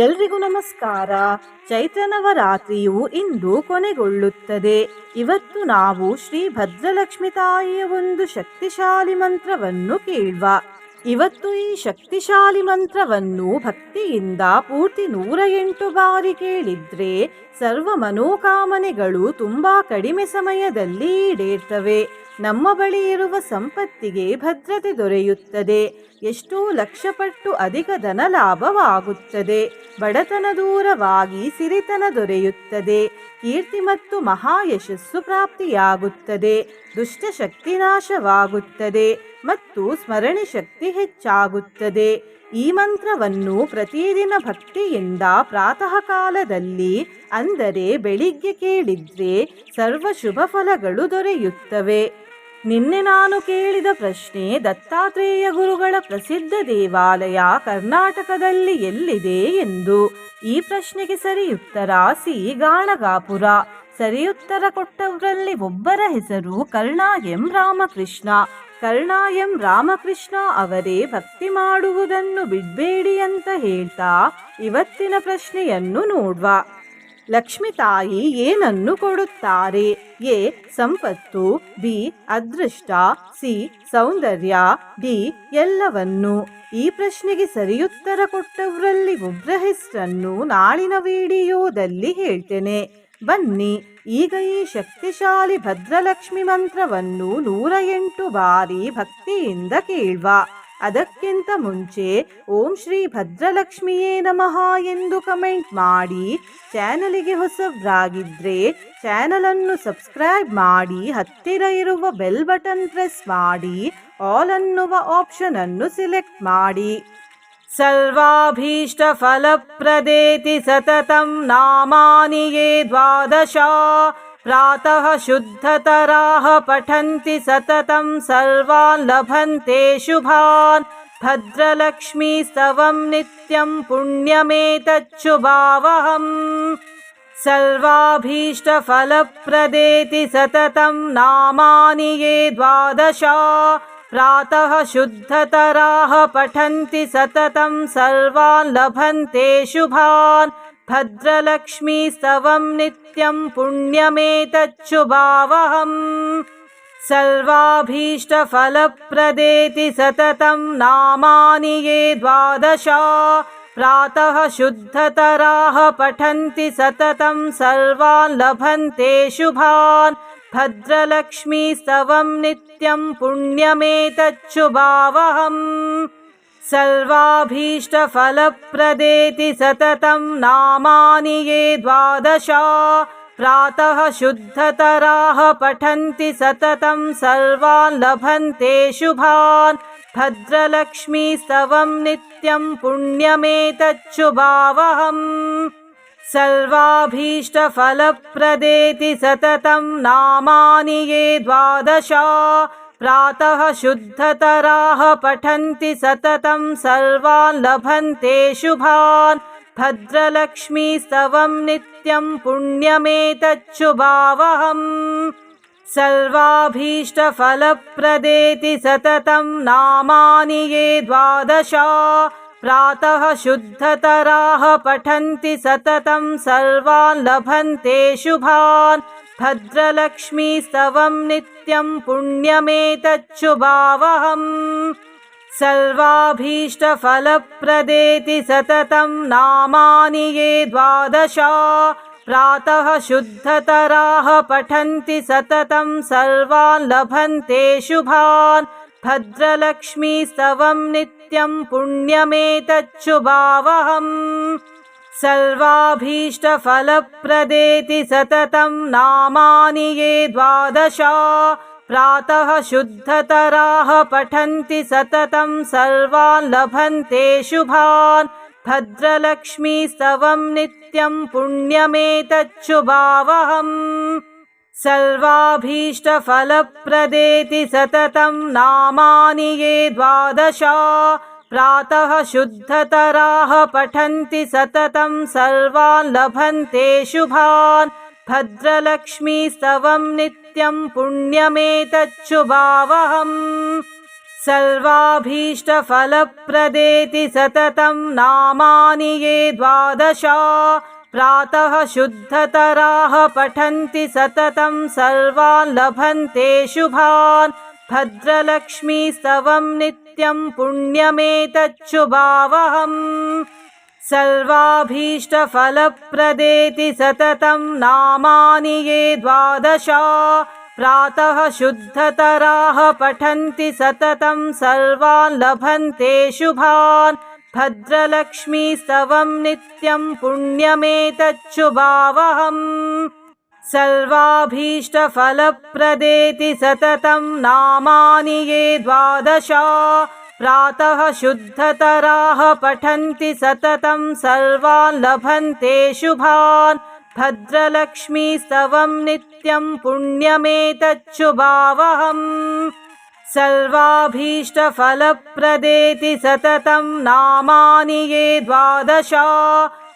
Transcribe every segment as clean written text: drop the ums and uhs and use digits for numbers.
ಎಲ್ರಿಗೂ ನಮಸ್ಕಾರ. ಚೈತ್ರ ನವರಾತ್ರಿಯು ಇಂದು ಕೊನೆಗೊಳ್ಳುತ್ತದೆ. ಇವತ್ತು ನಾವು ಶ್ರೀ ಭದ್ರಲಕ್ಷ್ಮಿ ತಾಯಿಯ ಒಂದು ಶಕ್ತಿಶಾಲಿ ಮಂತ್ರವನ್ನು ಕೇಳುವ. ಇವತ್ತು ಈ ಶಕ್ತಿಶಾಲಿ ಮಂತ್ರವನ್ನು ಭಕ್ತಿಯಿಂದ ಪೂರ್ತಿ 108 ಬಾರಿ ಕೇಳಿದ್ರೆ ಸರ್ವ ಮನೋಕಾಮನೆಗಳು ತುಂಬಾ ಕಡಿಮೆ ಸಮಯದಲ್ಲಿ ಈಡೇರ್ತವೆ. ನಮ್ಮ ಬಳಿ ಇರುವ ಸಂಪತ್ತಿಗೆ ಭದ್ರತೆ ದೊರೆಯುತ್ತದೆ. ಎಷ್ಟೋ ಲಕ್ಷಪಟ್ಟು ಅಧಿಕ ಧನ ಲಾಭವಾಗುತ್ತದೆ. ಬಡತನ ದೂರವಾಗಿ ಸಿರಿತನ ದೊರೆಯುತ್ತದೆ. ಕೀರ್ತಿ ಮತ್ತು ಮಹಾಯಶಸ್ಸು ಪ್ರಾಪ್ತಿಯಾಗುತ್ತದೆ. ದುಷ್ಟ ಶಕ್ತಿ ನಾಶವಾಗುತ್ತದೆ ಮತ್ತು ಸ್ಮರಣೆ ಶಕ್ತಿ ಹೆಚ್ಚಾಗುತ್ತದೆ. ಈ ಮಂತ್ರವನ್ನು ಪ್ರತಿದಿನ ಭಕ್ತಿಯಿಂದ ಪ್ರಾತಃ ಕಾಲದಲ್ಲಿ ಅಂದರೆ ಬೆಳಿಗ್ಗೆ ಕೇಳಿದ್ರೆ ಸರ್ವ ಶುಭ ಫಲಗಳು ದೊರೆಯುತ್ತವೆ. ನಿನ್ನೆ ನಾನು ಕೇಳಿದ ಪ್ರಶ್ನೆ, ದತ್ತಾತ್ರೇಯ ಗುರುಗಳ ಪ್ರಸಿದ್ಧ ದೇವಾಲಯ ಕರ್ನಾಟಕದಲ್ಲಿ ಎಲ್ಲಿದೆ ಎಂದು. ಈ ಪ್ರಶ್ನೆಗೆ ಸರಿಯುತ್ತರ ಸಿ. ಗಾಣಗಾಪುರ. ಸರಿಯುತ್ತರ ಕೊಟ್ಟವರಲ್ಲಿ ಒಬ್ಬರ ಹೆಸರು ಕರ್ಣ ಎಂ ರಾಮಕೃಷ್ಣ. ಕರ್ಣ ಎಂ ರಾಮಕೃಷ್ಣ ಅವರೇ ಭಕ್ತಿ ಮಾಡುವುದನ್ನು ಬಿಡಬೇಡಿ ಅಂತ ಹೇಳ್ತಾ ಇವತ್ತಿನ ಪ್ರಶ್ನೆಯನ್ನು ನೋಡುವ. ಲಕ್ಷ್ಮಿ ತಾಯಿ ಏನನ್ನು ಕೊಡುತ್ತಾರೆ? ಎ. ಸಂಪತ್ತು, ಬಿ. ಅದೃಷ್ಟ, ಸಿ. ಸೌಂದರ್ಯ, ಡಿ. ಎಲ್ಲವನ್ನು. ಈ ಪ್ರಶ್ನೆಗೆ ಸರಿಯುತ್ತರ ಕೊಟ್ಟವರಲ್ಲಿ ಒಬ್ಬರ ಹೆಸರನ್ನು ನಾಳಿನ ವಿಡಿಯೋದಲ್ಲಿ ಹೇಳ್ತೇನೆ. ಬನ್ನಿ ಈಗ ಈ ಶಕ್ತಿಶಾಲಿ ಭದ್ರಲಕ್ಷ್ಮಿ ಮಂತ್ರವನ್ನು 108 ಬಾರಿ ಭಕ್ತಿಯಿಂದ ಕೇಳುವ. ಅದಕ್ಕಿಂತ ಮುಂಚೆ ಓಂ ಶ್ರೀ ಭದ್ರಲಕ್ಷ್ಮಿಯೇ ನಮಃ ಎಂದು ಕಮೆಂಟ್ ಮಾಡಿ. ಚಾನಲಿಗೆ ಹೊಸಬ್ರಾಗಿದ್ರೆ ಚಾನಲನ್ನು ಸಬ್ಸ್ಕ್ರೈಬ್ ಮಾಡಿ, ಹತ್ತಿರ ಇರುವ ಬೆಲ್ ಬಟನ್ ಪ್ರೆಸ್ ಮಾಡಿ, ಆಲ್ ಅನ್ನುವ ಆಪ್ಷನ್ ಅನ್ನು ಸಿಲೆಕ್ಟ್ ಮಾಡಿ. ಸರ್ವಾಭೀಷ್ಟ ಫಲಪ್ರದೇತಿ ಸತತಂ ನಾಮಾನಿ ಯೇ ದ್ವಾದಶ ಪ್ರಾತಃ ಶುದ್ಧತರಾಃ ಪಠಂತಿ ಸತತಂ ಸರ್ವಾನ್ ಲಭಂತೆ ಶುಭಾನ್. ಭದ್ರಲಕ್ಷ್ಮೀ ಸ್ತವಂ ನಿತ್ಯಂ ಪುಣ್ಯಮೇತಚ್ಚುಭಾವಹಂ. ಸರ್ವಾಭೀಷ್ಟ ಫಲಪ್ರದೇತಿ ಸತತಂ ನಾಮಾನಿ ಯೇ ದ್ವಾದಶ ಪ್ರಾತಃ ಶುದ್ಧತರಾಃ ಪಠಂತಿ ಸತತಂ ಸರ್ವಾನ್ ಲಭಂತೆ ಶುಭಾನ್. ಭದ್ರಲಕ್ಷ್ಮೀ ಸ್ತವಂ ನಿತ್ಯಂ ಪುಣ್ಯಮೇತಚ್ಚುಭಾವಹಂ. ಸರ್ವಾಭೀಷ್ಟ ಫಲಪ್ರದೇತಿ ಸತತಂ ನಾಮಾನಿ ಯೇ ದ್ವಾದಶ ಪ್ರಾತಃ ಶುದ್ಧತರಾಃ ಪಠಂತಿ ಸತತಂ ಸರ್ವಾನ್ ಲಭಂತೆ ಶುಭಾನ್. ಭದ್ರಲಕ್ಷ್ಮೀ ಸ್ತವಂ ನಿತ್ಯಂ ಪುಣ್ಯಮೇತಚ್ಚುಭಾವಹಂ. ಸರ್ವಾಭೀಷ್ಟ ಫಲಪ್ರದೇತಿ ಸತತಂ ನಾಮಾನಿ ಯೇ ದ್ವಾದಶ ಪ್ರಾತಃ ಶುದ್ಧತರಾಃ ಪಠಂತಿ ಸತತಂ ಸರ್ವಾನ್ ಲಭಂತೆ ಶುಭಾನ್. ಭದ್ರಲಕ್ಷ್ಮೀ ಸ್ತವಂ ನಿತ್ಯಂ ಪುಣ್ಯಮೇತಚ್ಚುಭಾವಹಂ. ಸರ್ವಾಭೀಷ್ಟ ಫಲಪ್ರದೇತಿ ಸತತಂ ನಾಮಾನಿ ಯೇ ದ್ವಾದಶ ಪ್ರಾತಃ ಶುದ್ಧತರಾಃ ಪಠಂತಿ ಸತತಂ ಸರ್ವಾನ್ ಲಭಂತೆ ಶುಭಾನ್. ಭದ್ರಲಕ್ಷ್ಮೀ ಸ್ತವಂ ನಿತ್ಯಂ ಪುಣ್ಯಮೇತಚ್ಚುಭಾವಹಂ. ಸರ್ವಾಭೀಷ್ಟ ಫಲಪ್ರದೇತಿ ಸತತಂ ನಾಮಾನಿ ಯೇ ದ್ವಾದಶ ಪ್ರಾತಃ ಶುದ್ಧತರಾಃ ಪಠಂತಿ ಸತತಂ ಸರ್ವಾನ್ ಲಭಂತೆ ಶುಭಾನ್. ಭದ್ರಲಕ್ಷ್ಮೀ ಸ್ತವಂ ನಿತ್ಯಂ ಪುಣ್ಯಮೇತಚ್ಚುಭಾವಹಂ. ಸರ್ವಾಭೀಷ್ಟ ಫಲಪ್ರದೇತಿ ಸತತಂ ನಾಮಾನಿ ಯೇ ದ್ವಾದಶ ಪ್ರಾತಃ ಶುದ್ಧತರಾಃ ಪಠಂತಿ ಸತತಂ ಸರ್ವಾನ್ ಲಭಂತೆ ಶುಭಾನ್. ಭದ್ರಲಕ್ಷ್ಮೀ ಸ್ತವಂ ನಿತ್ಯಂ ಪುಣ್ಯಮೇತಚ್ಚುಭಾವಹಂ. ಸರ್ವಾಭೀಷ್ಟ ಫಲಪ್ರದೇತಿ ಸತತಂ ನಾಮಾನಿ ಯೇ ದ್ವಾದಶ ಪ್ರಾತಃ ಶುದ್ಧತರಾಃ ಪಠಂತಿ ಸತತಂ ಸರ್ವಾನ್ ಲಭಂತೆ ಶುಭಾನ್. ಭದ್ರಲಕ್ಷ್ಮೀ ಸ್ತವಂ ನಿತ್ಯಂ ಪುಣ್ಯಮೇತಚ್ಚುಭಾವಹಂ. ಸರ್ವಾಭೀಷ್ಟ ಫಲಪ್ರದೇತಿ ಸತತಂ ನಾಮಾನಿ ಯೇ ದ್ವಾದಶ ಪ್ರಾತಃ ಶುದ್ಧತರಾಃ ಪಠಂತಿ ಸತತಂ ಸರ್ವಾನ್ ಲಭಂತೆ ಶುಭಾನ್. ಭದ್ರಲಕ್ಷ್ಮೀ ಸ್ತವಂ ನಿತ್ಯಂ ಪುಣ್ಯಮೇತಚ್ಚುಭಾವಹಂ. सर्वाभीष्टफलप्रदेति सततं नामानि ये द्वादश प्रातः शुद्धतराः पठन्ति सततं सर्वान् लभन्ते शुभान् भद्रलक्ष्मीस्तवं नित्यं पुण्यमेतच्छुभावहम् सर्वाभीष्टफलप्रदेति सततं नामानि ये द्वादश प्रातः शुद्धतराः पठन्ति सततं सर्वान् लभन्ते शुभान् भद्रलक्ष्मीस्तवं नित्यं पुण्यमेतच्छुभावहम् सर्वाभीष्टफलप्रदेति सततं नामानि ये द्वादश प्रातः शुद्धतराः पठन्ति सततं सर्वान् लभन्ते शुभान् भद्रलक्ष्मीस्तवं नित्यं पुण्यमेतच्छुभावहम् सर्वाभीष्टफलप्रदेति सततं नामानि ये द्वादश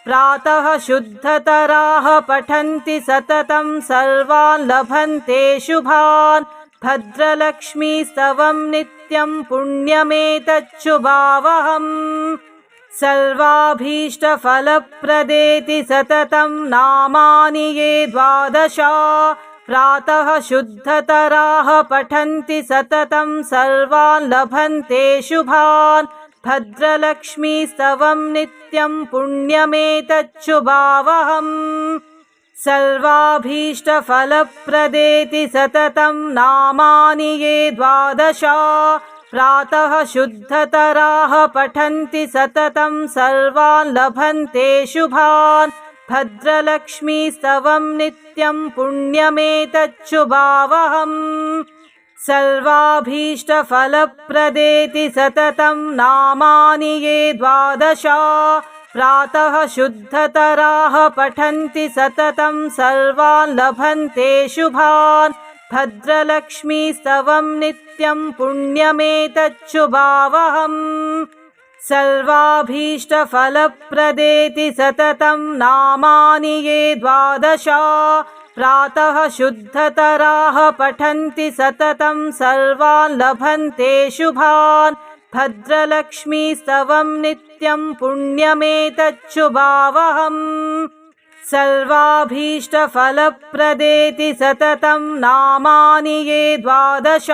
प्रातः शुद्धतराः पठन्ति सततं सर्वान् लभन्ते शुभान् भद्रलक्ष्मीस्तवं नित्यं पुण्यमेतच्छुभावहम् सर्वाभीष्टफलप्रदेति सततं नामानि ये द्वादश प्रातः शुद्धतराः पठन्ति सततं सर्वान् लभन्ते शुभान् भद्रलक्ष्मीस्तवं नित्यं पुण्यमेतच्छुभावहम् सर्वाभीष्टफलप्रदेति सततं नामानि ये द्वादश प्रातः शुद्धतराः पठन्ति सततं सर्वान् लभन्ते शुभान् भद्रलक्ष्मीस्तवं नित्यं पुण्यमेतच्छुभावहम् सर्वाभीष्टफलप्रदेति सततं नामानि ये द्वादश प्रातः शुद्धतराः पठन्ति सततं सर्वान् लभन्ते शुभान् भद्रलक्ष्मीस्तवं नित्यं पुण्यमेतच्छुभावहम् सर्वाभीष्टफलप्रदेति सततं नामानि ये द्वादश प्रातः शुद्धतराः पठन्ति सततं सर्वान् लभन्ते शुभान् भद्रलक्ष्मीस्तवं नित्यं पुण्यमेतच्छुभावहम् सर्वाभीष्टफलप्रदेति सततं नामानि ये द्वादश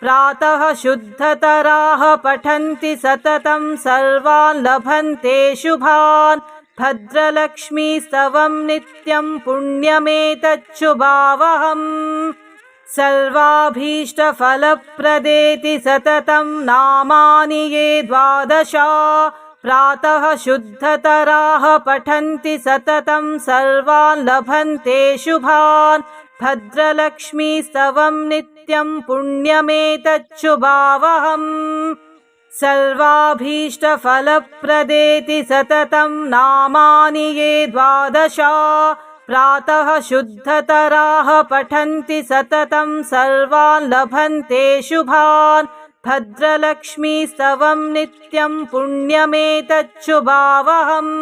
प्रातः शुद्धतराः पठन्ति सततं सर्वान् लभन्ते शुभान् भद्रलक्ष्मीस्तवं नित्यं पुण्यमेतच्छुभावहम् सर्वाभीष्टफलप्रदेति सततं नामानि ये द्वादश प्रातः शुद्धतराः पठन्ति सततं सर्वान् लभन्ते शुभान् भद्रलक्ष्मीस्तवं नित्यं पुण्यमेतच्छुभावहम् सर्वाभीष्टफलप्रदेति सततं नामानि ये द्वादश प्रातः शुद्धतराः पठन्ति सततं सर्वान् लभन्ते शुभान् भद्रलक्ष्मीस्तवं नित्यं पुण्यमेतच्छुभावहम्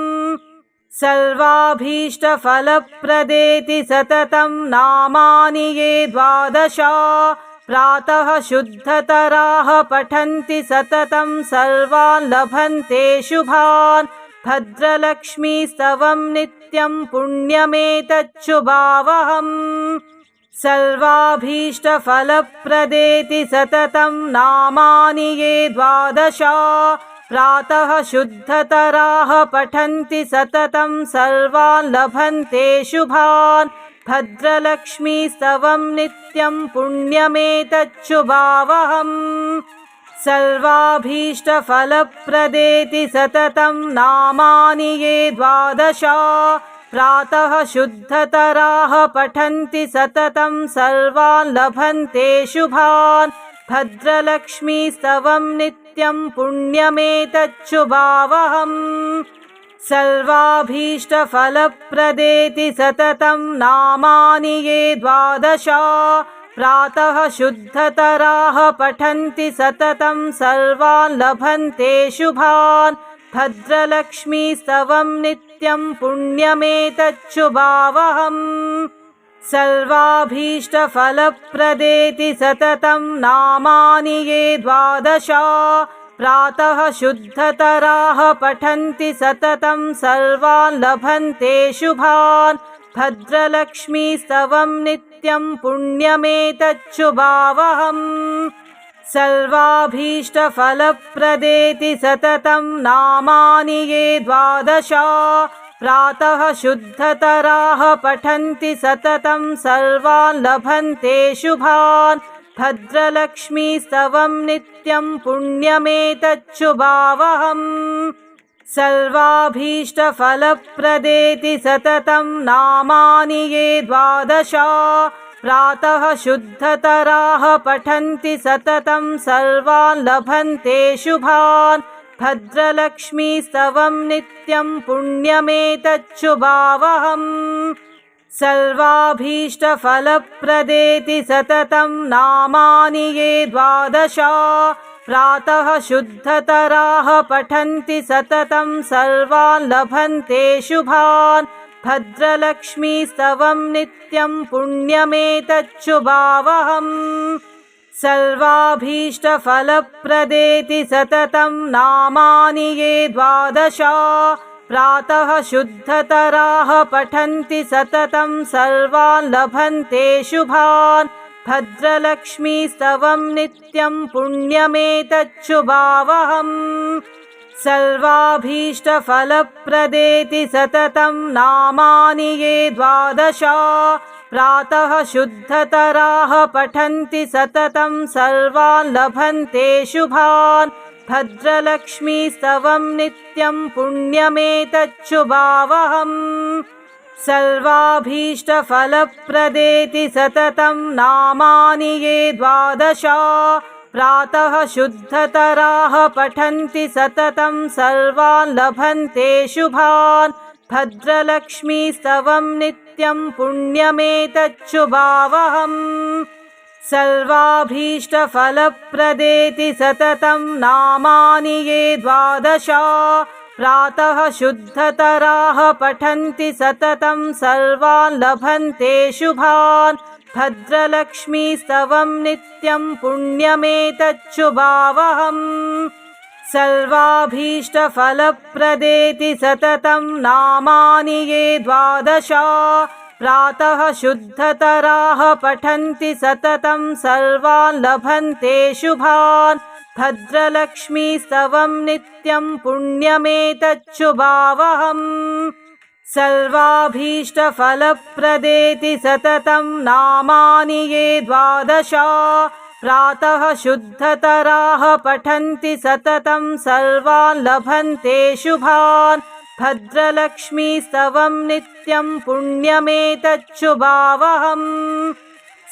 सर्वाभीष्टफलप्रदेति सततं नामानि ये द्वादश प्रातः शुद्धतराः पठन्ति सततं सर्वान् लभन्ते शुभान् भद्रलक्ष्मीस्तवं नित्यं पुण्यमेतच्छुभावहम् सर्वाभीष्टफलप्रदेति सततं नामानि ये द्वादश प्रातः शुद्धतराः पठन्ति सततं सर्वान् लभन्ते शुभान् भद्रलक्ष्मीस्तवं नित्यं पुण्यमेतच्छुभावहम् सर्वाभीष्टफलप्रदेति सततं नामानि ये द्वादश प्रातः शुद्धतराः पठन्ति सततं सर्वान् लभन्ते शुभान् भद्रलक्ष्मीस्तवं नित्यं पुण्यमेतच्छुभावहम् सर्वाभीष्टफलप्रदेति सततं नामानि ये द्वादश प्रातः शुद्धतराः पठन्ति सततं सर्वान् लभन्ते शुभान् भद्रलक्ष्मीस्तवं नित्यं पुण्यमेतच्छुभावहम् सर्वाभीष्टफलप्रदेति सततं नामानि ये द्वादश प्रातः शुद्धतराः पठन्ति सततं सर्वान् लभन्ते शुभान् भद्रलक्ष्मीस्तवं नित्यं पुण्यमेतच्छुभावहम् सर्वाभीष्टफलप्रदेति सततं नामानि ये द्वादश प्रातः शुद्धतराः पठन्ति सततं सर्वान् लभन्ते शुभान् भद्रलक्ष्मीस्तवं नित्यं पुण्यमेतच्छुभावहम् सर्वाभीष्टफलप्रदेति सततं नामानि ये द्वादश प्रातः शुद्धतराः पठन्ति सततं सर्वान् लभन्ते शुभान् भद्रलक्ष्मीस्तवं नित्यं पुण्यमेतच्छुभावहम् सर्वाभीष्टफलप्रदेति सततं नामानि ये द्वादश प्रातः शुद्धतराः पठन्ति सततं सर्वान् लभन्ते शुभान् भद्रलक्ष्मीस्तवं नित्यं पुण्यमेतच्छुभावहम् सर्वाभीष्टफलप्रदेति सततं नामानि ये द्वादश प्रातः शुद्धतराः पठन्ति सततं सर्वान् लभन्ते शुभान् भद्रलक्ष्मीस्तवं नित्यं पुण्यमेतच्छुभावहम् सर्वाभीष्टफलप्रदेति सततं नामानि ये द्वादश प्रातः शुद्धतराः पठन्ति सततं सर्वान् लभन्ते शुभान् भद्रलक्ष्मीस्तवं नित्यं पुण्यमेतच्छुभावहम् सर्वाभीष्टफलप्रदेति सततं नामानि ये द्वादश प्रातः शुद्धतराः पठन्ति सततं सर्वान् लभन्ते शुभान् भद्रलक्ष्मीस्तवं नित्यं पुण्यमेतच्छुभावहम् सर्वाभीष्टफलप्रदेति सततं नामानि ये द्वादश प्रातः शुद्धतराः पठन्ति सततं सर्वान् लभन्ते शुभान् भद्रलक्ष्मीस्तवं नित्यं पुण्यमेतच्छुभावहम् सर्वाभीष्टफलप्रदेति सततं नामानि ये द्वादश प्रातः शुद्धतराः पठन्ति सततं सर्वान् लभन्ते शुभान् भद्रलक्ष्मीस्तवं नित्यं पुण्यमेतच्छुभावहम् सर्वाभीष्टफलप्रदेति सततं नामानि ये द्वादश प्रातः शुद्धतराः पठन्ति सततं सर्वान् लभन्ते शुभान् भद्रलक्ष्मीस्तवं नित्यं पुण्यमेतच्छुभावहम्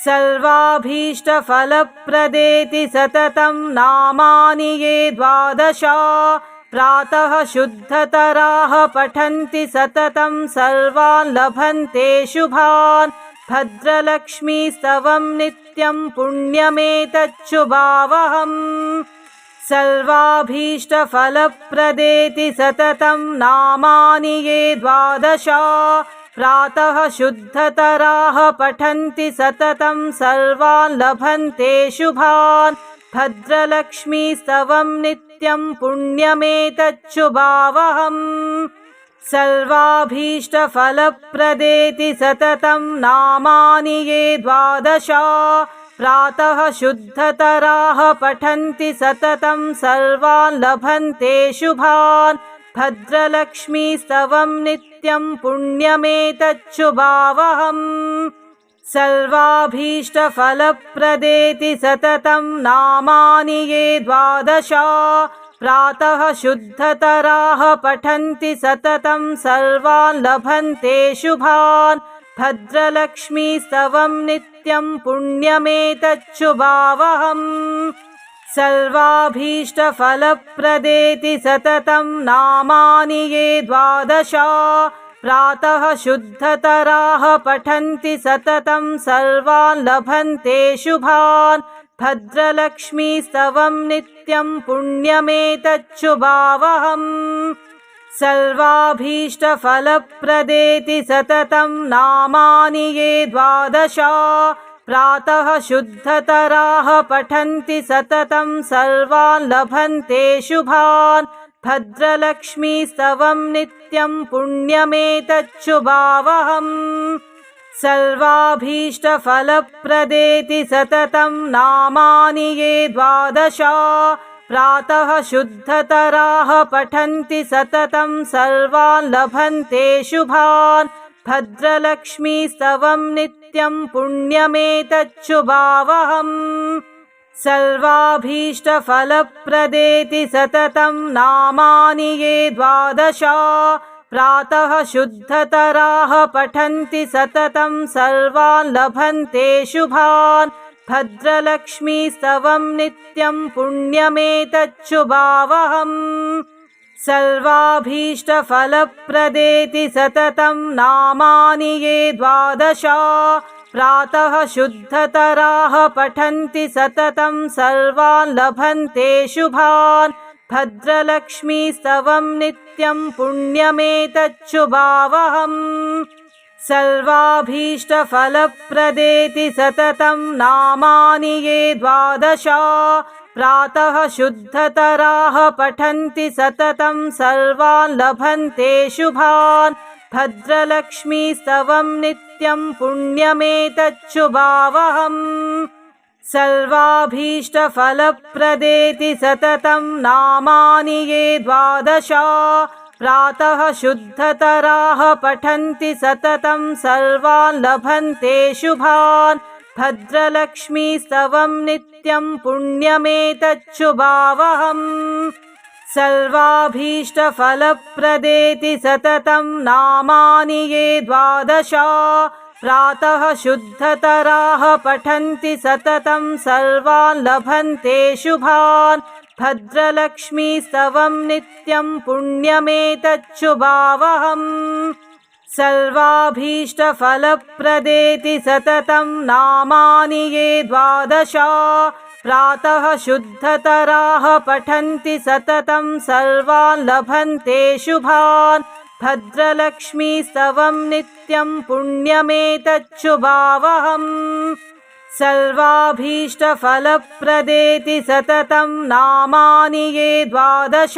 सर्वाभीष्टफलप्रदेति सततं नामानि ये द्वादश प्रातः शुद्धतराः पठन्ति सततं सर्वान् लभन्ते शुभान् भद्रलक्ष्मीस्तवं नित्यं पुण्यमेतच्छुभावहम् सर्वाभीष्टफलप्रदेति सततं नामानि ये द्वादश प्रातः शुद्धतराः पठन्ति सततं सर्वान् लभन्ते शुभान् भद्रलक्ष्मीस्तवं नित्यं पुण्यमेतच्छुभावहम् सर्वाभीष्टफलप्रदेति सततं नामानि ये द्वादश प्रातः शुद्धतराः पठन्ति सततं सर्वान् लभन्ते शुभान् भद्रलक्ष्मीस्तवं नित्यं पुण्यमेतच्छुभावहम् सर्वाभीष्टफलप्रदेति सततं नामानि ये द्वादश प्रातः शुद्धतराः पठन्ति सततं सर्वान् लभन्ते शुभान् भद्रलक्ष्मीस्तवं नित्यं पुण्यमेतच्छुभावहम् सर्वाभीष्टफलप्रदेति सततं नामानि ये द्वादश प्रातः शुद्धतराः पठन्ति सततं सर्वान् लभन्ते शुभान् भद्रलक्ष्मीस्तवं नित्यं पुण्यमेतच्छुभावहम् सर्वाभीष्टफलप्रदेति सततं नामानि ये द्वादश प्रातः शुद्धतराः पठन्ति सततं सर्वान् लभन्ते शुभान् भद्रलक्ष्मीस्तवं नित्यं पुण्यमेतच्छुभावहम् सर्वाभीष्टफलप्रदेति सततं नामानि ये द्वादश प्रातः शुद्धतराः पठन्ति सततं सर्वान् लभन्ते शुभान् भद्रलक्ष्मीस्तवं नित्यं पुण्यमेतच्छुभावहम् सर्वाभीष्टफलप्रदेति सततं नामानि ये द्वादश प्रातः शुद्धतराः पठन्ति सततं सर्वान् लभन्ते शुभान् भद्रलक्ष्मीस्तवं नित्यं पुण्यमेतच्छुभावहम् सर्वाभीष्टफलप्रदेति सततं नामानि ये द्वादश प्रातः शुद्धतराः पठन्ति सततं सर्वान् लभन्ते शुभान् भद्रलक्ष्मीस्तवं नित्यं पुण्यमेतच्छुभावहम् सर्वाभीष्टफलप्रदेति सततं नामानि ये द्वादश प्रातः शुद्धतराः पठन्ति सततं सर्वान् लभन्ते शुभान् भद्रलक्ष्मीस्तवं नित्यं पुण्यमेतच्छुभावहम् सर्वाभीष्टफलप्रदेति सततं नामानि ये द्वादश प्रातः शुद्धतराः पठन्ति सततं सर्वान् लभन्ते शुभान् भद्रलक्ष्मीस्तवं नित्यं पुण्यमेतच्छुभावहम् सर्वाभीष्टफलप्रदेति सततं नामानि ये द्वादश प्रातः शुद्धतराः पठन्ति सततं सर्वान् लभन्ते शुभान् भद्रलक्ष्मीस्तवं नित्यं पुण्यमेतच्छुभावहम् सर्वाभीष्टफलप्रदेति सततं नामानि ये द्वादश प्रातः शुद्धतराः पठन्ति सततं सर्वान् लभन्ते शुभान् भद्रलक्ष्मीस्तवं नित्यं पुण्यमेतच्छुभावहम् सर्वाभीष्टफलप्रदेति सततं नामानि ये द्वादश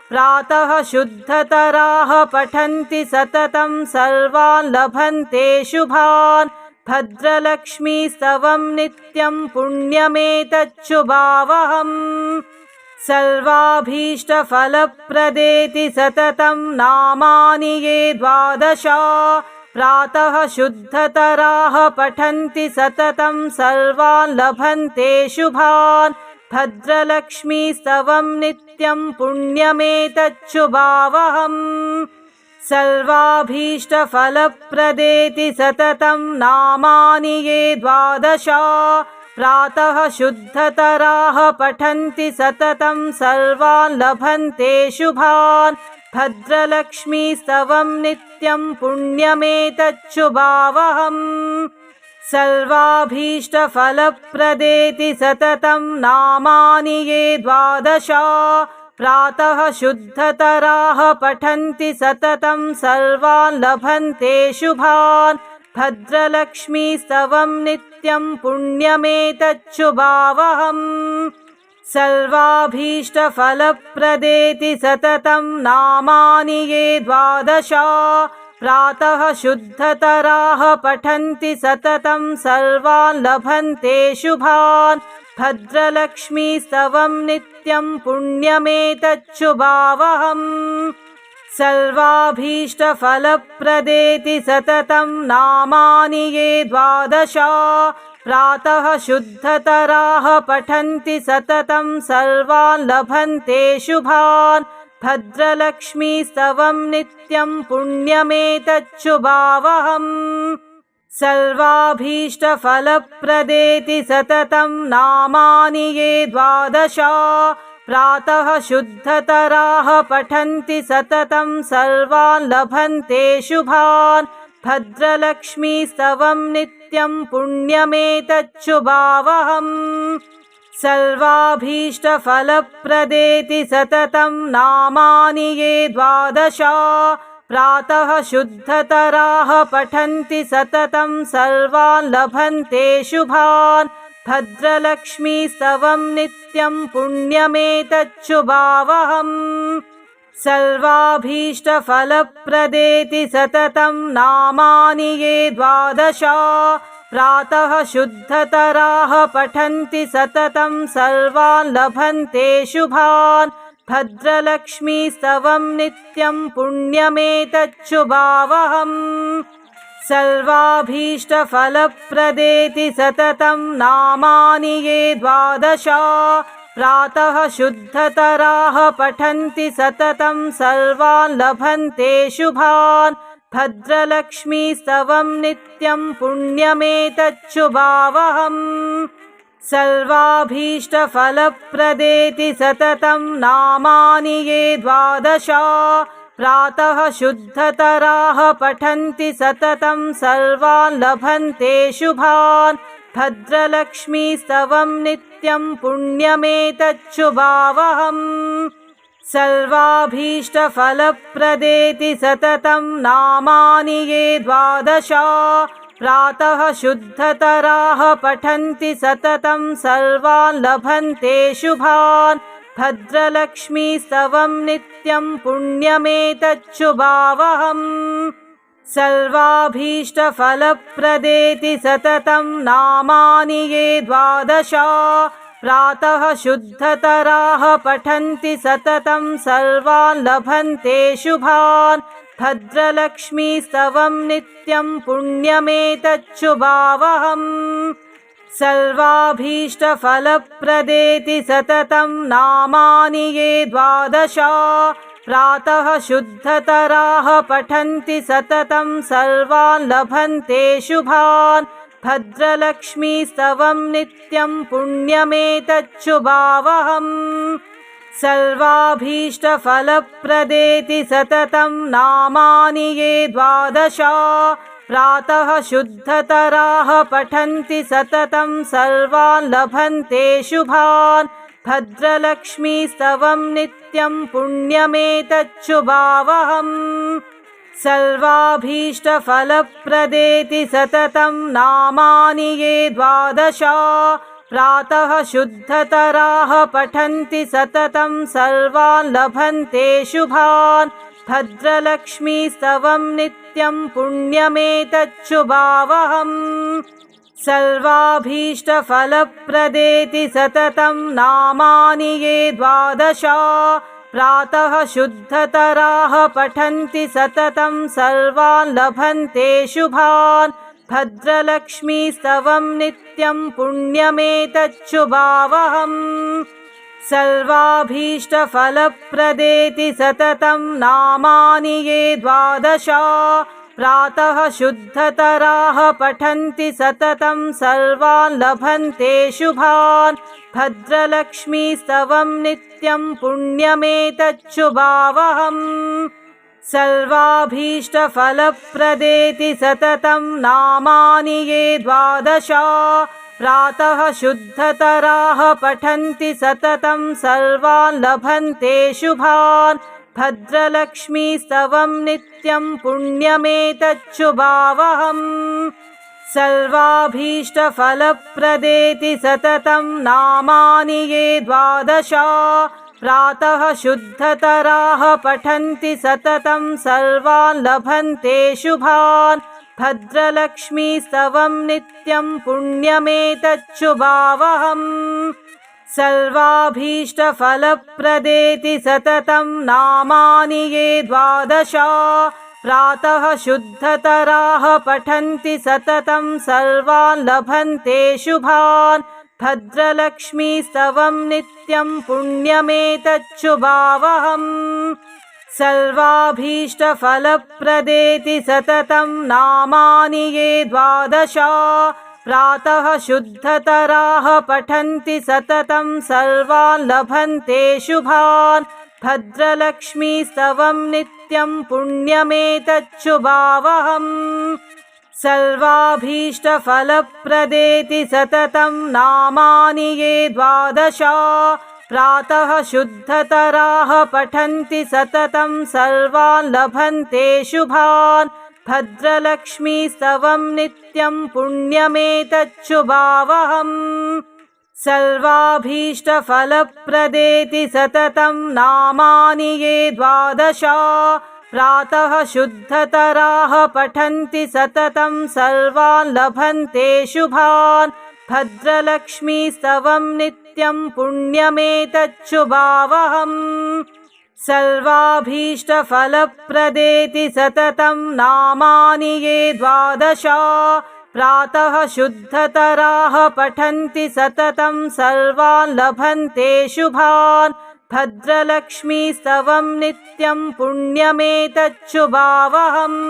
प्रातः शुद्धतराः पठन्ति सततं सर्वान् लभन्ते शुभान् भद्रलक्ष्मीस्तवं नित्यं पुण्यमेतच्छुभावहम् सर्वाभीष्टफलप्रदेति सततं नामानि ये द्वादश प्रातः शुद्धतराः पठन्ति सततं सर्वान् लभन्ते शुभान् भद्रलक्ष्मीस्तवं नित्यं पुण्यमेतच्छुभावहम् सर्वाभीष्टफलप्रदेति सततं नामानि ये द्वादश प्रातः शुद्धतराः पठन्ति सततं सर्वान् लभन्ते शुभान् भद्रलक्ष्मीस्तवं नित्यं पुण्यमेतच्छुभावहम् सर्वाभीष्टफलप्रदेति सततं नामानि ये द्वादश प्रातः शुद्धतराः पठन्ति सततं सर्वान् लभन्ते शुभान् भद्रलक्ष्मीस्तवं नित्यं पुण्यमेतच्छुभावहम् सर्वाभीष्टफलप्रदेति सततं नामानि ये द्वादश प्रातः शुद्धतराः पठन्ति सततं सर्वान् लभन्ते शुभान् भद्रलक्ष्मीस्तवं नित्यं पुण्यमेतच्छुभावहम् सर्वाभीष्टफलप्रदेति सततं नामानि ये द्वादश प्रातः शुद्धतराः पठन्ति सततं सर्वान् लभन्ते शुभान् भद्रलक्ष्मीस्तवं नित्यं पुण्यमेतच्छुभावहम् सर्वाभीष्टफलप्रदेति सततं नामानि ये द्वादश प्रातः शुद्धतराः पठन्ति सततं सर्वान् लभन्ते शुभान् भद्रलक्ष्मीस्तवं नित्यं पुण्यमेतच्छुभावहम् सर्वाभीष्टफलप्रदेति सततं नामानि ये द्वादश प्रातः शुद्धतराः पठन्ति सततं सर्वान् लभन्ते शुभान् भद्रलक्ष्मीस्तवं नित्यं पुण्यमेतच्छुभावहम् सर्वाभीष्टफलप्रदेति सततं नामानि ये द्वादश प्रातः शुद्धतराः पठन्ति सततं सर्वान् लभन्ते शुभान् भद्रलक्ष्मीस्तवं नित्यं पुण्यमेतच्छुभावहम् सर्वाभीष्टफलप्रदेति सततं नामानि ये द्वादश प्रातः शुद्धतराः पठन्ति सततं सर्वान् लभन्ते शुभान् भद्रलक्ष्मीस्तवं नित्यं पुण्यमेतच्छुभावहम् सर्वाभीष्टफलप्रदेति सततं नामानि ये द्वादश प्रातः शुद्धतराः पठन्ति सततं सर्वान् लभन्ते शुभान् भद्रलक्ष्मीस्तवं नित्यं पुण्यमेतच्छुभावहम् सर्वाभीष्टफलप्रदेति सततं नामानि ये द्वादश प्रातः शुद्धतराः पठन्ति सततं सर्वान् लभन्ते शुभान् भद्रलक्ष्मीस्तवं नित्यं पुण्यमेतच्छुभावहम् सर्वाभीष्टफलप्रदेति सततं नामानि ये द्वादश प्रातः शुद्धतराः पठन्ति सततं सर्वान् लभन्ते शुभान् भद्रलक्ष्मीस्तवं नित्यं पुण्यमेतच्छुभावहम् सर्वाभीष्टफलप्रदेति सततं नामानि ये द्वादश प्रातः शुद्धतराः पठन्ति सततं सर्वान् लभन्ते शुभान् भद्रलक्ष्मीस्तवं नित्यं पुण्यमेतच्छुभावहम् सर्वाभीष्टफलप्रदेति सततं नामानि ये द्वादश प्रातः शुद्धतराः पठन्ति सततं सर्वान् लभन्ते शुभान् भद्रलक्ष्मीस्तवं नित्यं पुण्यमेतच्छुभावहम् सर्वाभीष्टफलप्रदेति सततं नामानि ये द्वादश प्रातः शुद्धतराः पठन्ति सततं सर्वान् लभन्ते शुभान् भद्रलक्ष्मीस्तवं नित्यं पुण्यमेतच्छुभावहम् सर्वाभीष्टफलप्रदेति सततं नामानि ये द्वादश प्रातः शुद्धतराः पठन्ति सततं सर्वान् लभन्ते शुभान् भद्रलक्ष्मीस्तवं नित्यं पुण्यमेतच्छुभावहम् सर्वाभीष्टफलप्रदेति सततं नामानि ये द्वादश प्रातः शुद्धतराः पठन्ति सततं सर्वान् लभन्ते शुभान् भद्रलक्ष्मीस्तवं नित्यं पुण्यमेतच्छुभावहम् सर्वाभीष्टफलप्रदेति सततं नामानि ये द्वादश प्रातः शुद्धतराः पठन्ति सततं सर्वान् लभन्ते शुभान् भद्रलक्ष्मीस्तवं नित्यं पुण्यमेतच्छुभावहम् सर्वाभीष्टफलप्रदेति सततं नामानि ये द्वादश प्रातः शुद्धतराः पठन्ति सततं सर्वान् लभन्ते शुभान् भद्रलक्ष्मीस्तवं नित्यं पुण्यमेतच्छुभावहम् सर्वाभीष्टफलप्रदेति सततं नामानि ये द्वादश प्रातः शुद्धतराः पठन्ति सततं सर्वान् लभन्ते शुभान् भद्रलक्ष्मीस्तवं नित्यं पुण्यमेतच्छुभावहम् सर्वाभीष्टफलप्रदेति सततं नामानि ये द्वादश प्रातः शुद्धतराः पठन्ति सततं सर्वान् लभन्ते शुभान् भद्रलक्ष्मीस्तवं नित्यं पुण्यमेतच्छुभावहम् सर्वाभीष्टफलप्रदेति सततं नामानि ये द्वादश प्रातः शुद्धतराः पठन्ति सततं सर्वान् लभन्ते शुभान् भद्रलक्ष्मीस्तवं नित्यं पुण्यमेतच्छुभावहम् सर्वाभीष्टफलप्रदेति सततं नामानि ये द्वादश प्रातः शुद्धतराः पठन्ति सततं सर्वान् लभन्ते शुभान् भद्रलक्ष्मीस्तवं नित्यं पुण्यमेतच्छुभावहम् सर्वाभीष्टफलप्रदेति सततं नामानि ये द्वादश प्रातः शुद्धतराः पठन्ति सततं सर्वान् लभन्ते शुभान् भद्रलक्ष्मीस्तवं नित्यं पुण्यमेतच्छुभावहम्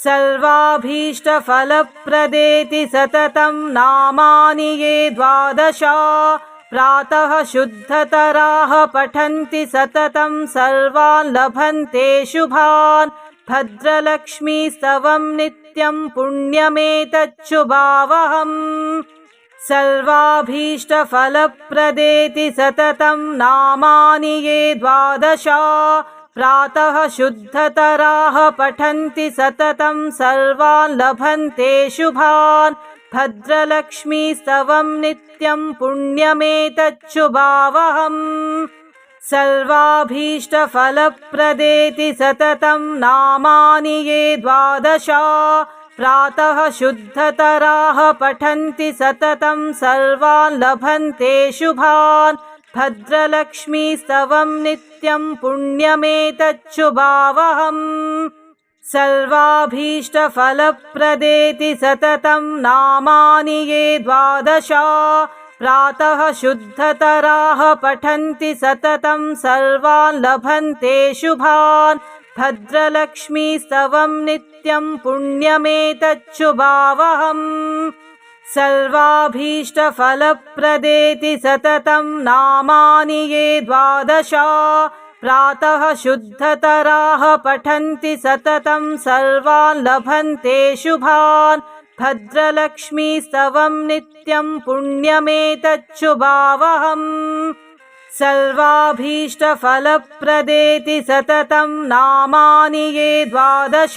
सर्वाभीष्टफलप्रदेति सततं नामानि ये द्वादश प्रातः शुद्धतराः पठन्ति सततं सर्वान् लभन्ते शुभान् भद्रलक्ष्मीस्तवं नित्यं पुण्यमेतच्छुभावहम् सर्वाभीष्टफलप्रदेति सततं नामानि ये द्वादश प्रातः शुद्धतराः पठन्ति सततं सर्वान् लभन्ते शुभान् भद्रलक्ष्मीस्तवं नित्यं पुण्यमेतच्छुभावहम् सर्वाभीष्टफलप्रदेति सततं नामानि ये द्वादश प्रातः शुद्धतराः पठन्ति सततं सर्वान् लभन्ते शुभान् भद्रलक्ष्मीस्तवं नित्यं पुण्यमेतच्छुभावहम् सर्वाभीष्टफलप्रदेति सततं नामानि ये द्वादश प्रातः शुद्धतराः पठन्ति सततं सर्वान् लभन्ते शुभान् भद्रलक्ष्मीस्तवं नित्यं पुण्यमेतच्छुभावहम् सर्वाभीष्टफलप्रदेति सततं नामानि ये द्वादश प्रातः शुद्धतराः पठन्ति सततं सर्वान् लभन्ते शुभान् भद्रलक्ष्मीस्तवं नित्यं पुण्यमेतच्छुभावहम् सर्वाभीष्टफलप्रदेति सततं नामानि ये द्वादश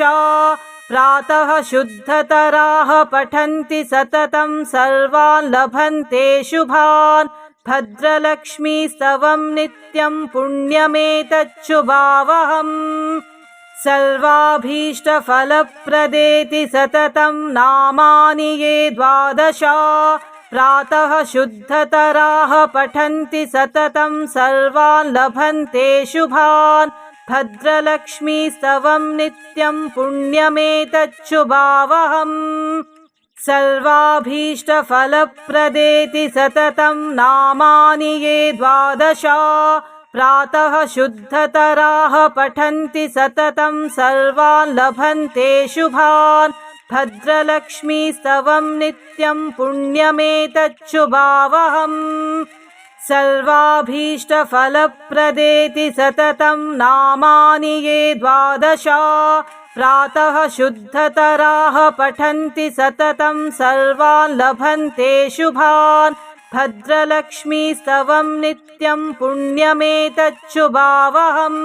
प्रातः शुद्धतराः पठन्ति सततं सर्वान् लभन्ते शुभान् भद्रलक्ष्मीस्तवं नित्यं पुण्यमेतच्छुभावहम् सर्वाभीष्टफलप्रदेति सततं नामानि ये द्वादश प्रातः शुद्धतराः पठन्ति सततं सर्वान् लभन्ते शुभान् भद्रलक्ष्मीस्तवं नित्यं पुण्यमेतच्छुभावहम् सर्वाभीष्टफलप्रदेति सततं नामानि ये द्वादश प्रातः शुद्धतराः पठन्ति सततं सर्वान् लभन्ते शुभान् भद्रलक्ष्मीस्तवं नित्यं पुण्यमेतच्छुभावहम् सर्वाभीष्टफलप्रदेति सततं नामानि ये द्वादश प्रातः शुद्धतराः पठन्ति सततं सर्वान् लभन्ते शुभान् भद्रलक्ष्मीस्तवं नित्यं पुण्यमेतच्छुभावहम्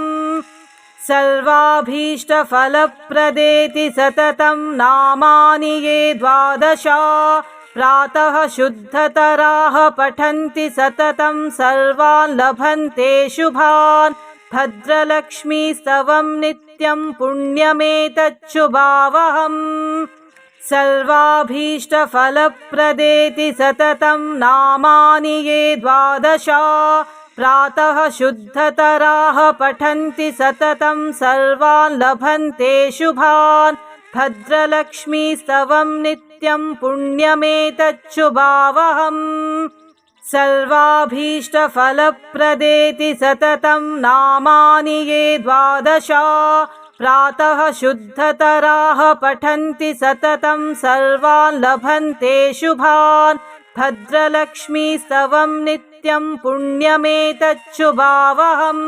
सर्वाभीष्टफलप्रदेति सततं नामानि ये द्वादश प्रातः शुद्धतराः पठन्ति सततं सर्वान् लभन्ते शुभान् भद्रलक्ष्मीस्तवं नित्यं पुण्यमेतच्छुभावहम् सर्वाभीष्टफलप्रदेति सततं नामानि ये द्वादश प्रातः शुद्धतराः पठन्ति सततं सर्वान् लभन्ते शुभान् भद्रलक्ष्मीस्तवं नित्यं पुण्यमेतच्छुभावहम् सर्वाभीष्टफलप्रदेति सततं नामानि ये द्वादश प्रातः शुद्धतराः पठन्ति सततं सर्वान् लभन्ते शुभान् भद्रलक्ष्मीस्तवं नित्यं पुण्यमेतच्छुभावहम्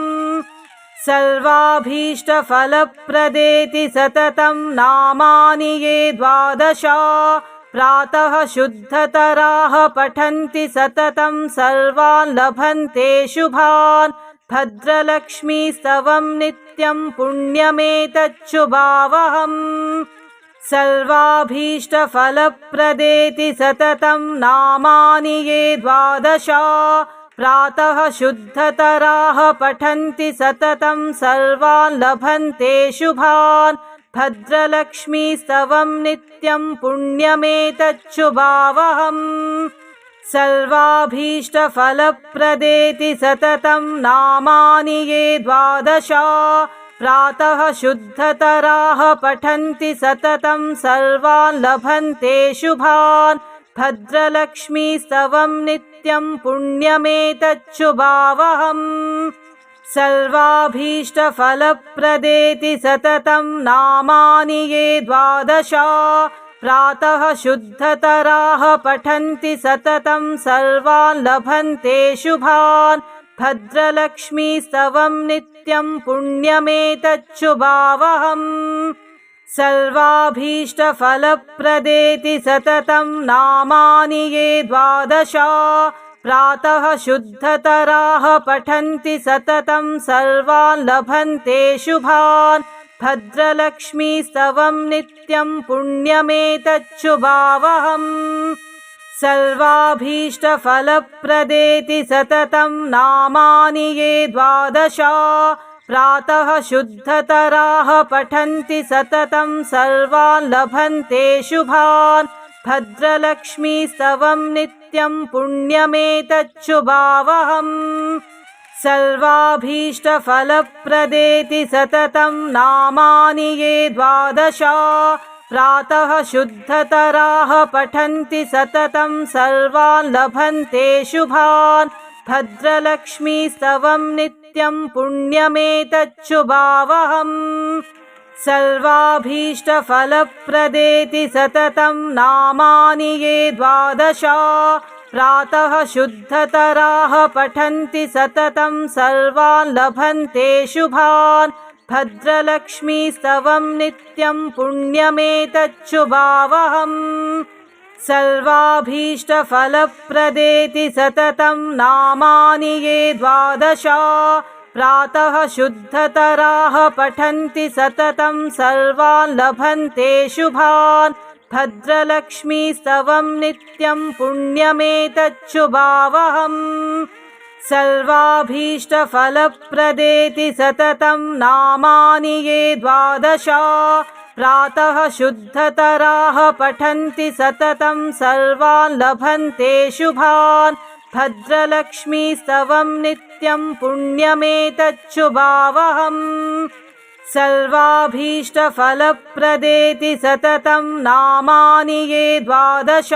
सर्वाभीष्टफलप्रदेति सततं नामानि ये द्वादश प्रातः शुद्धतराः पठन्ति सततं सर्वान् लभन्ते शुभान् भद्रलक्ष्मीस्तवं नित्यं पुण्यमेतच्छुभावहम् सर्वाभीष्टफलप्रदेति सततं नामानि ये द्वादश प्रातः शुद्धतराः पठन्ति सततं सर्वान् लभन्ते शुभान् भद्रलक्ष्मीस्तवं नित्यं पुण्यमेतच्छुभावहम् सर्वाभीष्टफलप्रदेति सततं नामानि ये द्वादश प्रातः शुद्धतराः पठन्ति सततं सर्वान् लभन्ते शुभान् भद्रलक्ष्मीस्तवं नित्यं पुण्यमेतच्छुभावहम् सर्वाभीष्टफलप्रदेति सततं नामानि ये द्वादश प्रातः शुद्धतराः पठन्ति सततं सर्वान् लभन्ते शुभान् भद्रलक्ष्मीस्तवं नित्यं पुण्यमेतच्छुभावहम् सर्वाभीष्टफलप्रदेति सततं नामानि ये द्वादश प्रातः शुद्धतराः पठन्ति सततं सर्वान् लभन्ते शुभान् भद्रलक्ष्मीस्तवं नित्यं पुण्यमेतच्छुभावहम् सर्वाभीष्टफलप्रदेति सततं नामानि ये द्वादश प्रातः शुद्धतराः पठन्ति सततं सर्वान् लभन्ते शुभान् भद्रलक्ष्मीस्तवं नित्यं पुण्यमेतच्छुभावहम् सर्वाभीष्टफलप्रदेति सततं नामानि ये द्वादश प्रातः शुद्धतराः पठन्ति सततं सर्वान् लभन्ते शुभान् भद्रलक्ष्मीस्तवं नित्यं पुण्यमेतच्छुभावहम् सर्वाभीष्टफलप्रदेति सततं नामानि ये द्वादश प्रातः शुद्धतराः पठन्ति सततं सर्वान् लभन्ते शुभान् भद्रलक्ष्मीस्तवं नित्यं पुण्यमेतच्छुभावहम् सर्वाभीष्टफलप्रदेति सततं नामानि ये द्वादश प्रातः शुद्धतराः पठन्ति सततं सर्वान् लभन्ते शुभान् भद्रलक्ष्मीस्तवं नित्यं पुण्यमेतच्छुभावहम् सर्वाभीष्टफलप्रदेति सततं नामानि ये द्वादश प्रातः शुद्धतराः पठन्ति सततं सर्वान् लभन्ते शुभान् भद्रलक्ष्मीस्तवं नित्यं पुण्यमेतच्छुभावहम् सर्वाभीष्टफलप्रदेति सततं नामानि ये द्वादश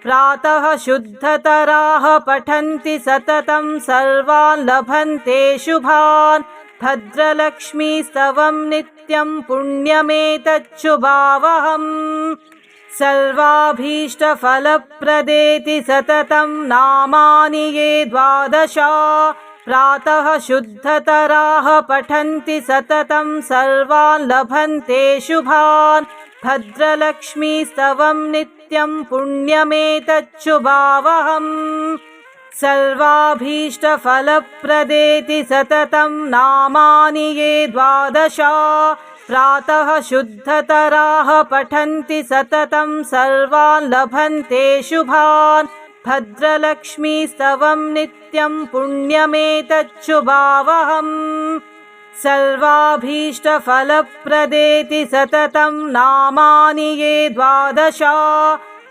प्रातः शुद्धतराः पठन्ति सततं सर्वान् लभन्ते शुभान् भद्रलक्ष्मीस्तवं नित्यं पुण्यमेतच्छुभावहम् सर्वाभीष्टफलप्रदेति सततं नामानि ये द्वादश प्रातः शुद्धतराः पठन्ति सततं सर्वान् लभन्ते शुभान् भद्रलक्ष्मीस्तवं नित्यं पुण्यमेतच्छुभावहम् सर्वाभीष्टफलप्रदेति सततं नामानि ये द्वादश प्रातः शुद्धतराः पठन्ति सततं सर्वान् लभन्ते शुभान् भद्रलक्ष्मीस्तवं नित्यं पुण्यमेतच्छुभावहम् सर्वाभीष्टफलप्रदेति सततं नामानि ये द्वादश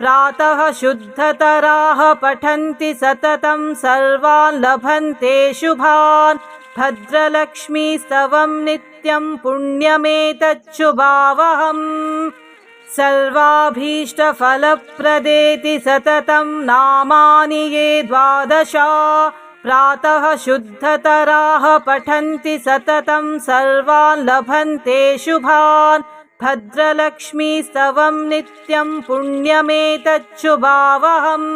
प्रातः शुद्धतराः पठन्ति सततं सर्वान् लभन्ते शुभान् भद्रलक्ष्मीस्तवं नित्यं पुण्यमेतच्छुभावहम् सर्वाभीष्टफलप्रदेति सततं नामानि ये द्वादश प्रातः शुद्धतराः पठन्ति सततं सर्वान् लभन्ते शुभान् भद्रलक्ष्मीस्तवं नित्यं पुण्यमेतच्छुभावहम्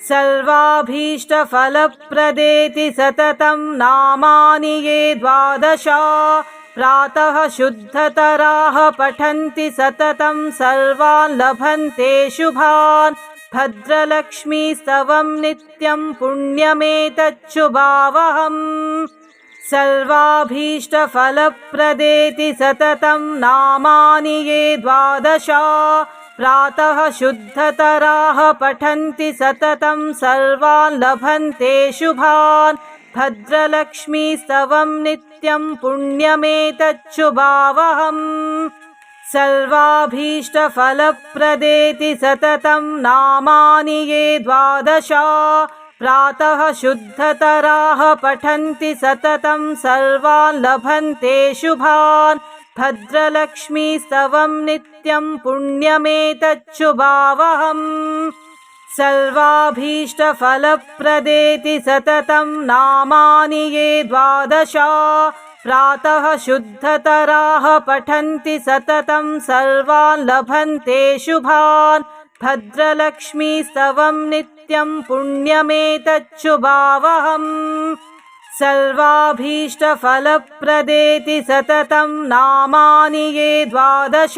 सर्वाभीष्टफलप्रदेति सततं नामानि ये द्वादश प्रातः शुद्धतराः पठन्ति सततं सर्वान् लभन्ते शुभान् भद्रलक्ष्मीस्तवं नित्यं पुण्यमेतच्छुभावहम् सर्वाभीष्टफलप्रदेति सततं नामानि ये द्वादश प्रातः शुद्धतराः पठन्ति सततं सर्वान् लभन्ते शुभान् भद्रलक्ष्मीस्तवं नित्यं पुण्यमेतच्छुभावहम् सर्वाभीष्टफलप्रदेति सततं नामानि ये द्वादश प्रातः शुद्धतराः पठन्ति सततं सर्वान् लभन्ते शुभान् भद्रलक्ष्मीस्तवं नित्यं पुण्यमेतच्छुभावहम् सर्वाभीष्टफलप्रदेति सततं नामानि ये द्वादश प्रातः शुद्धतराः पठन्ति सततं सर्वान् लभन्ते शुभान् भद्रलक्ष्मीस्तवं नित्यं पुण्यमेतच्छुभावहम् सर्वाभीष्टफलप्रदेति सततं नामानि ये द्वादश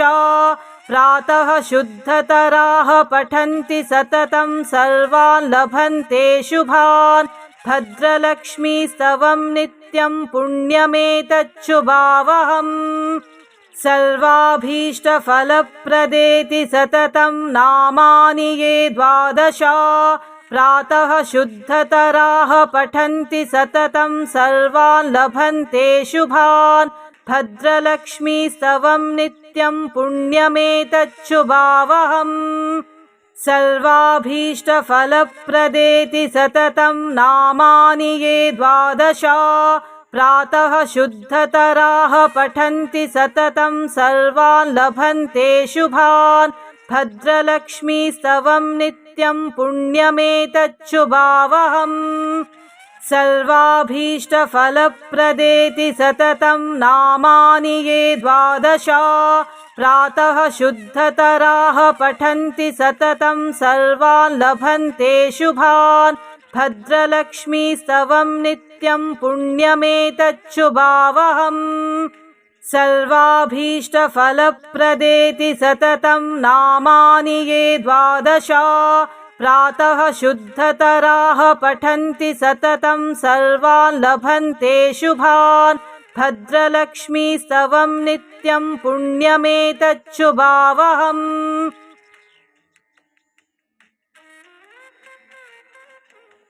प्रातः शुद्धतराः पठन्ति सततं सर्वान् लभन्ते शुभान् भद्रलक्ष्मीस्तवं नित्यं पुण्यमेतच्छुभावहम् सर्वाभीष्टफलप्रदेति सततं नामानि ये द्वादश प्रातः शुद्धतराः पठन्ति सततं सर्वान् लभन्ते शुभान् भद्रलक्ष्मीस्तवं नित्यं पुण्यमेतच्छुभावहम् सर्वाभीष्टफलप्रदेति सततं नामानि ये द्वादश प्रातः शुद्धतराः पठन्ति सततं सर्वान् लभन्ते शुभान् भद्रलक्ष्मीस्तवं नित्यं पुण्यमेतच्छुभावहम् सर्वाभीष्टफलप्रदेति सततं नामानि ये द्वादश प्रातः शुद्धतराः पठन्ति सततं सर्वान् लभन्ते शुभान् भद्रलक्ष्मीस्तवं नित्यं पुण्यमेतच्छुभावहम् सर्वाभीष्टफलप्रदेति सततं नामानि ये द्वादश प्रातः शुद्धतराः पठन्ति सततं सर्वान् लभन्ते शुभान् भद्रलक्ष्मीस्तवं नित्यं पुण्यमेतच्छुभावहम्